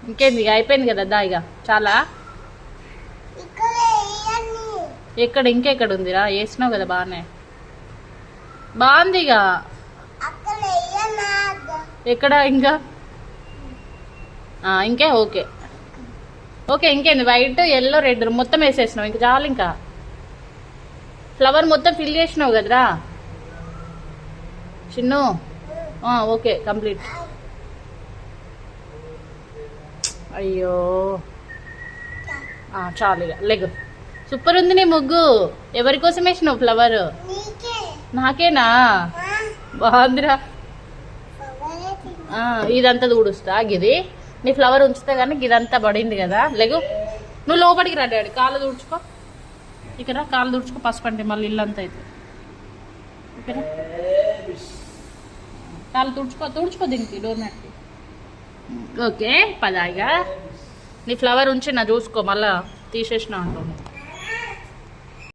ఇంకేంది ఇక అయిపోయింది కదా దా ఇక చాలా. ఎక్కడ ఇంకెక్కడ ఉందిరా? వేసినావు కదా బాగానే బాగుంది ఇక. ఎక్కడ ఇంకా ఇంకే ఓకే ఓకే. ఇంకేంది వైట్ ఎల్లో రెడ్ మొత్తం వేసేసినావు ఇంకా చాలు. ఇంకా ఫ్లవర్ మొత్తం ఫిల్ చేసినావు కదరా చిన్ను. Okay complete. అయ్యో చాలు ఇక లెగ్. సూపర్ ఉంది నీ ముగ్గు. ఎవరి కోసం వేసినావు ఫ్లవర్? నాకేనా? బాగుందిరా. ఇదంతా ఊడుస్తా గిది. నీ ఫ్లవర్ ఉంచుతా కానీ ఇదంతా పడింది కదా. లెగు నువ్వు లోపలికి రా డాడీ. కాళ్ళు తుడుచుకో. ఇక్కడ కాళ్ళు తుడుచుకో. పసుపు అంటే మళ్ళీ ఇల్లంతా అయితే. ఓకేనా? కాళ్ళు తుడుచుకో దీనికి డోర్ మ్యాట్కి. ఓకే పదాయిగా నీ ఫ్లవర్ ఉంచి నా చూసుకో. మళ్ళా తీసేసిన అంటుంది.